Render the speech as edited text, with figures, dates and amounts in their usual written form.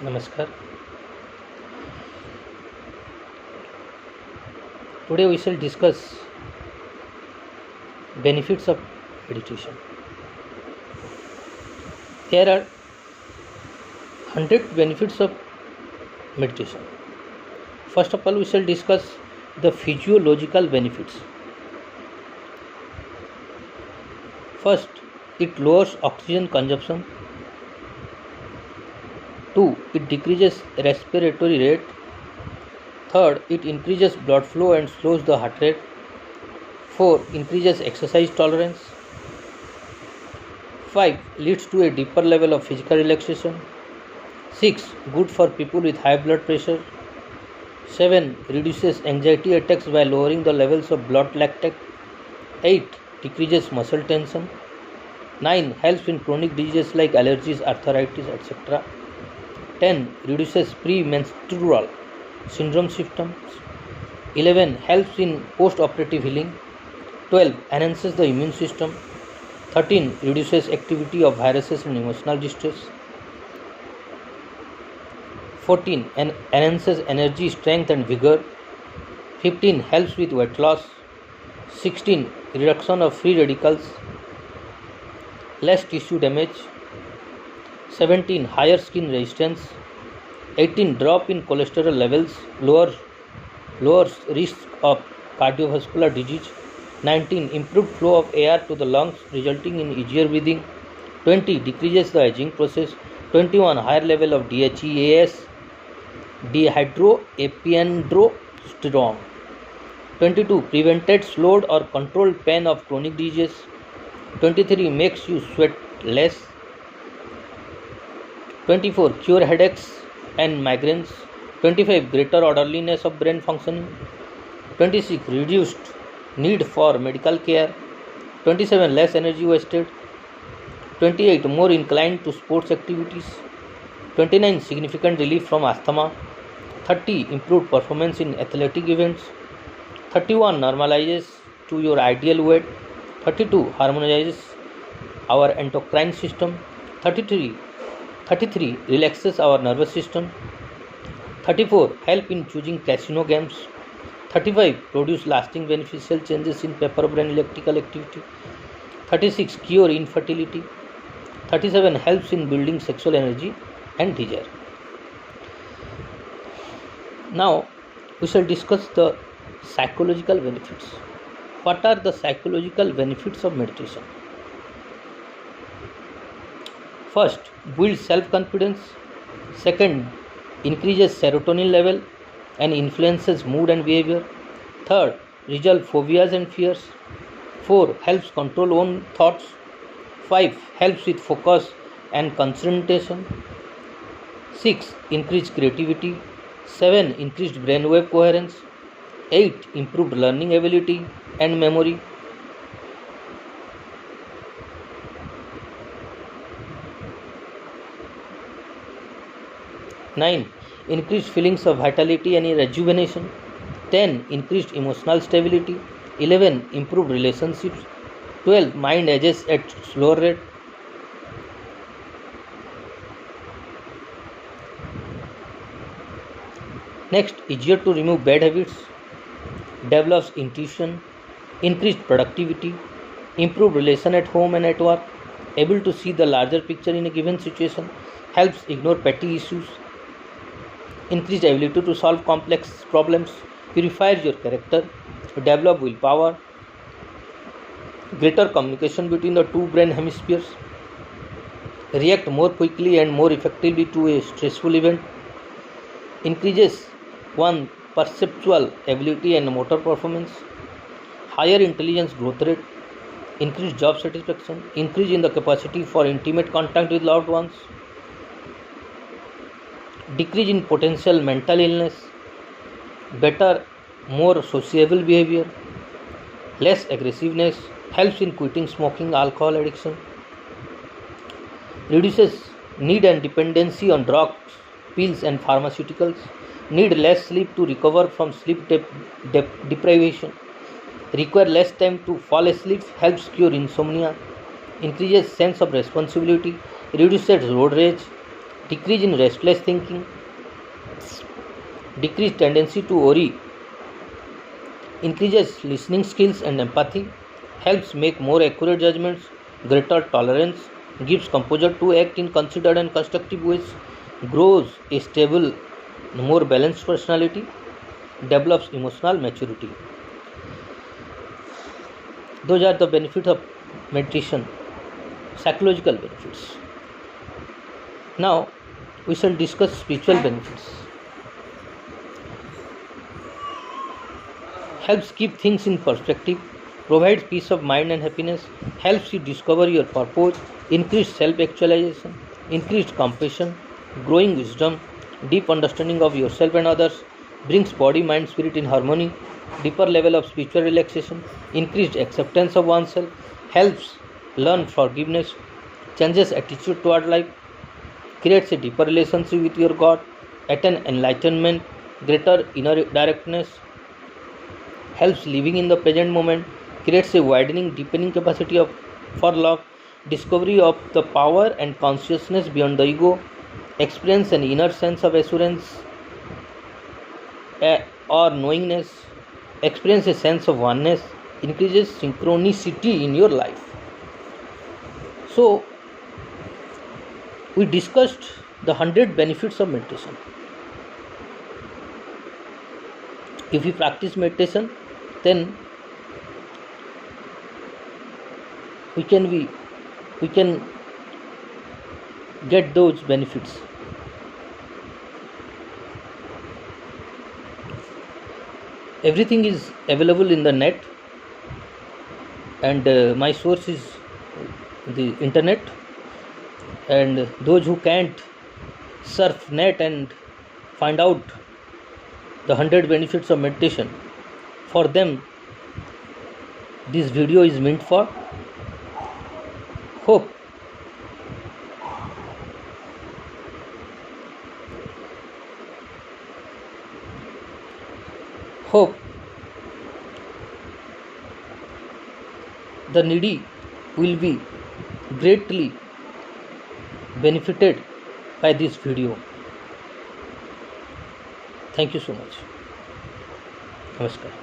Namaskar. Today we shall discuss benefits of meditation. There are 100 benefits of meditation. First of all, we shall discuss the physiological benefits. First, it lowers oxygen consumption. 2. It decreases respiratory rate. Third, it increases blood flow and slows the heart rate. 4. Increases exercise tolerance. 5. Leads to a deeper level of physical relaxation. 6. Good for people with high blood pressure. 7. Reduces anxiety attacks by lowering the levels of blood lactate. 8. Decreases muscle tension. 9. Helps in chronic diseases like allergies, arthritis, etc. 10. Reduces premenstrual syndrome symptoms. 11. Helps in post-operative healing. 12. Enhances the immune system. 13. Reduces activity of viruses and emotional distress. 14. Enhances energy, strength and vigor. 15. Helps with weight loss. 16. Reduction of free radicals. Less tissue damage. 17. Higher skin resistance. 18. Drop in cholesterol levels, lowers risk of cardiovascular disease. 19. Improved flow of air to the lungs, resulting in easier breathing. 20. Decreases the aging process. 21. Higher level of DHEAS, dehydroepiandrosterone. 22. Prevented, slowed or controlled pain of chronic diseases. 23. Makes you sweat less. 24. Cure headaches and migraines. 25. Greater orderliness of brain functioning. 26. Reduced need for medical care. 27. Less energy wasted. 28. More inclined to sports activities. 29. Significant relief from asthma. 30. Improved performance in athletic events. 31. Normalizes to your ideal weight. 32. Harmonizes our endocrine system. 33. Relaxes our nervous system. 34. Help in choosing casino games. 35. Produce lasting beneficial changes in paper brain electrical activity. 36. Cure infertility. 37. Helps in building sexual energy and desire. Now we shall discuss the psychological benefits. What are the psychological benefits of meditation? First, builds self-confidence. Second, increases serotonin level and influences mood and behavior. Third, resolve phobias and fears. 4. Helps control own thoughts. 5. Helps with focus and concentration. 6. Increased creativity. 7. Increased brainwave coherence. 8. Improved learning ability and memory. Nine, increased feelings of vitality and rejuvenation. 10. Increased emotional stability. 11. Improved relationships. 12. Mind ages at slower rate. Next, easier to remove bad habits. Develops intuition. Increased productivity. Improved relation at home and at work. Able to see the larger picture in a given situation. Helps ignore petty issues. Increased ability to solve complex problems. Purifies your character. Develop willpower. Greater communication between the two brain hemispheres. React more quickly and more effectively to a stressful event. Increases one perceptual ability and motor performance. Higher intelligence growth rate. Increased job satisfaction. Increase in the capacity for intimate contact with loved ones. Decrease in potential mental illness. Better, more sociable behavior. Less aggressiveness. Helps in quitting smoking, alcohol addiction. Reduces need and dependency on drugs, pills and pharmaceuticals. Need less sleep to recover from sleep deprivation. Require less time to fall asleep. Helps cure insomnia. Increases sense of responsibility. Reduces road rage. decrease in restless thinking, decreased tendency to worry, increases listening skills and empathy, helps make more accurate judgments, greater tolerance, gives composure to act in considered and constructive ways, grows a stable, more balanced personality, develops emotional maturity. Those are the benefits of meditation, psychological benefits. Now, we shall discuss spiritual benefits. Helps keep things in perspective, provides peace of mind and happiness, helps you discover your purpose, increased self-actualization, increased compassion, growing wisdom, deep understanding of yourself and others, brings body, mind, spirit in harmony, deeper level of spiritual relaxation, increased acceptance of oneself, helps learn forgiveness, changes attitude toward life, creates a deeper relationship with your God, attain enlightenment, greater inner directness, helps living in the present moment, creates a widening, deepening capacity for love, discovery of the power and consciousness beyond the ego, experience an inner sense of assurance or knowingness, experience a sense of oneness, increases synchronicity in your life. So, we discussed the 100 benefits of meditation. If you practice meditation, then we can get those benefits. Everything is available in the net, and my source is the internet, and those who can't surf net and find out the 100 benefits of meditation, for them this video is meant for. Hope the needy will be greatly benefited by this video. Thank you so much. Namaskar.